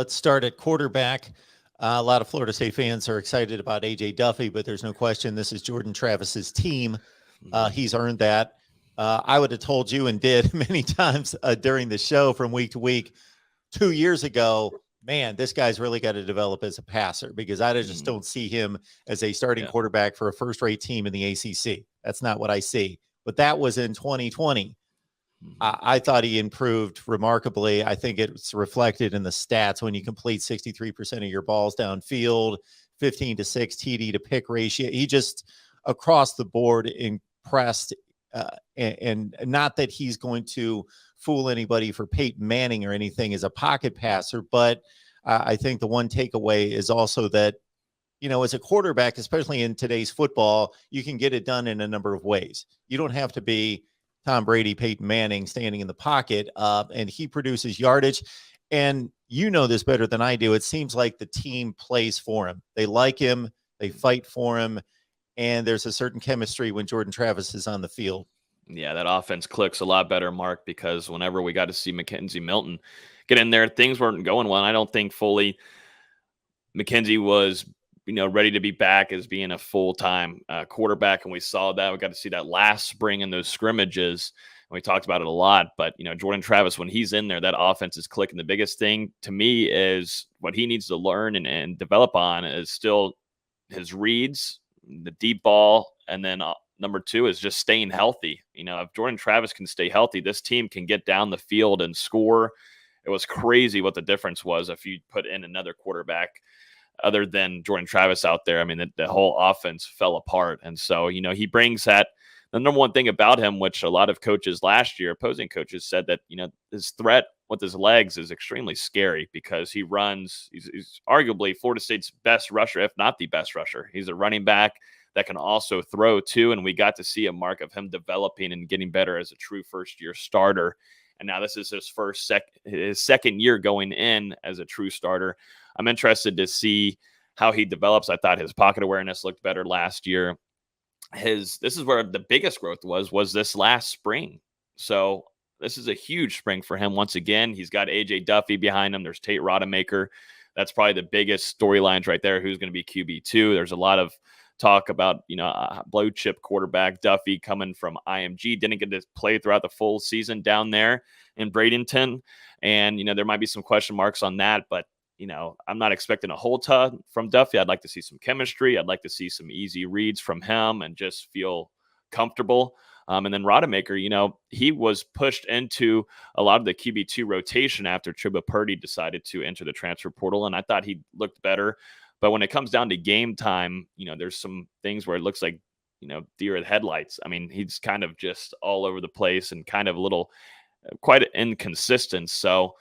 Let's start at quarterback. A lot of Florida State fans are excited about AJ Duffy, but there's no question this is Jordan Travis's team. He's earned that. I would have told you and did many times during the show from week to week 2 years ago, man, this guy's really got to develop as a passer because I just don't see him as a starting quarterback for a first-rate team in the ACC. That's not what I see. But that was in 2020. I thought he improved remarkably. I think it's reflected in the stats when you complete 63% of your balls downfield, 15-6 TD to pick ratio. He just across the board impressed. And not that he's going to fool anybody for Peyton Manning or anything as a pocket passer, but I think the one takeaway is also that, as a quarterback, especially in today's football, you can get it done in a number of ways. You don't have to be Tom Brady, Peyton Manning standing in the pocket, and he produces yardage. And you know this better than I do. It seems like the team plays for him. They like him. They fight for him. And there's a certain chemistry when Jordan Travis is on the field. Yeah, that offense clicks a lot better, Mark, because whenever we got to see McKenzie Milton get in there, things weren't going well. And I don't think fully McKenzie was, ready to be back as being a full-time quarterback. And we saw that. We got to see that last spring in those scrimmages. And we talked about it a lot. But, Jordan Travis, when he's in there, that offense is clicking. The biggest thing to me is what he needs to learn and develop on is still his reads, the deep ball, and then number two is just staying healthy. If Jordan Travis can stay healthy, this team can get down the field and score. It was crazy what the difference was if you put in another quarterback other than Jordan Travis out there. I mean, the whole offense fell apart. And so, he brings that. The number one thing about him, which a lot of coaches last year, opposing coaches, said that, his threat with his legs is extremely scary because he runs. He's arguably Florida State's best rusher, if not the best rusher. He's a running back that can also throw too. And we got to see a mark of him developing and getting better as a true first-year starter. And now this is his second year going in as a true starter. I'm interested to see how he develops. I thought his pocket awareness looked better last year. This is where the biggest growth was this last spring. So this is a huge spring for him. Once again, he's got AJ Duffy behind him. There's Tate Rodemaker. That's probably the biggest storylines right there. Who's going to be QB2? There's a lot of talk about, blue chip quarterback Duffy coming from IMG, didn't get to play throughout the full season down there in Bradenton. And, there might be some question marks on that, but, I'm not expecting a whole ton from Duffy. I'd like to see some chemistry. I'd like to see some easy reads from him and just feel comfortable. And then Rodemaker, he was pushed into a lot of the QB2 rotation after Chuba Purdy decided to enter the transfer portal. And I thought he looked better. But when it comes down to game time, there's some things where it looks like, deer in headlights. I mean, he's kind of just all over the place and kind of a little quite inconsistent. So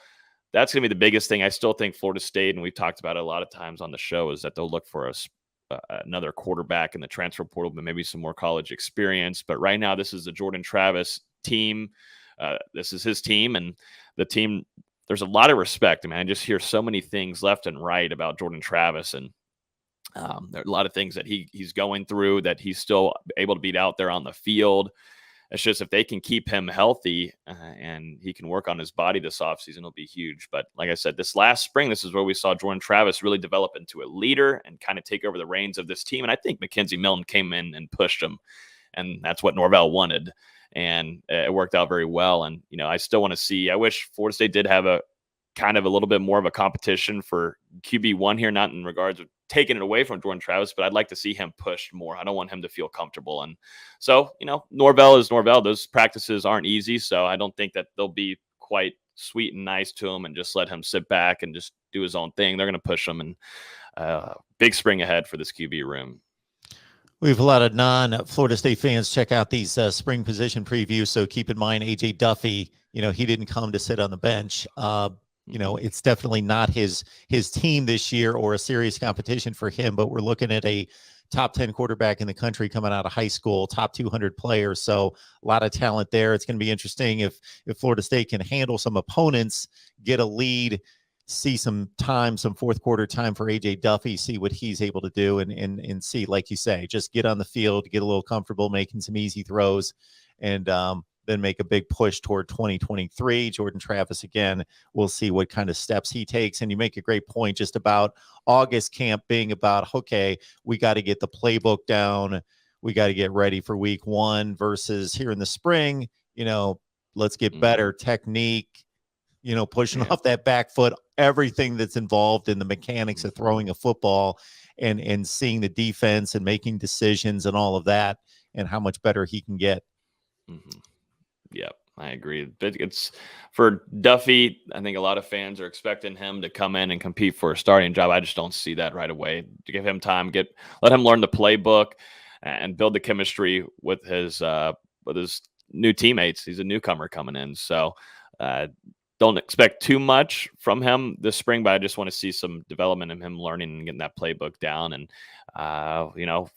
that's going to be the biggest thing. I still think Florida State, and we've talked about it a lot of times on the show, is that they'll look for another quarterback in the transfer portal, but maybe some more college experience. But right now, this is the Jordan Travis team. This is his team, and the team, there's a lot of respect. I mean, I just hear so many things left and right about Jordan Travis, and there are a lot of things that he's going through that he's still able to beat out there on the field. It's just if they can keep him healthy and he can work on his body this offseason, it'll be huge. But like I said, this last spring, this is where we saw Jordan Travis really develop into a leader and kind of take over the reins of this team. And I think McKenzie Milton came in and pushed him, and that's what Norvell wanted. And it worked out very well. And, I still want to see, I wish Florida State did have a kind of a little bit more of a competition for QB1 here, not in regards of taking it away from Jordan Travis, but I'd like to see him pushed more. I don't want him to feel comfortable. And so, Norvell is Norvell. Those practices aren't easy. So I don't think that they'll be quite sweet and nice to him and just let him sit back and just do his own thing. They're going to push him, and big spring ahead for this QB room. We have a lot of non-Florida State fans check out these spring position previews. So keep in mind, AJ Duffy, he didn't come to sit on the bench. It's definitely not his team this year or a serious competition for him, but we're looking at a top 10 quarterback in the country coming out of high school, top 200 players. So a lot of talent there. It's going to be interesting if Florida State can handle some opponents, get a lead, see some fourth quarter time for AJ Duffy, see what he's able to do and see, like you say, just get on the field, get a little comfortable, making some easy throws. And then make a big push toward 2023. Jordan Travis, again, we'll see what kind of steps he takes. And you make a great point just about August camp being about, okay, we got to get the playbook down. We got to get ready for week 1 versus here in the spring, let's get better technique, pushing off that back foot, everything that's involved in the mechanics of throwing a football and seeing the defense and making decisions and all of that and how much better he can get. Yep, I agree. It's for Duffy. I think a lot of fans are expecting him to come in and compete for a starting job. I just don't see that right away. To give him time, let him learn the playbook and build the chemistry with his new teammates. He's a newcomer coming in, so don't expect too much from him this spring. But I just want to see some development in him learning and getting that playbook down. And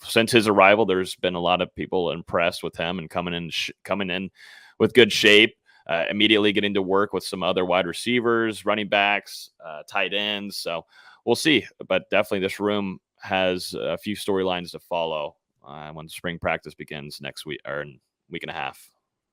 since his arrival, there's been a lot of people impressed with him and coming in with good shape. Immediately getting to work with some other wide receivers, running backs, tight ends. So we'll see. But definitely this room has a few storylines to follow when spring practice begins next week or in a week and a half.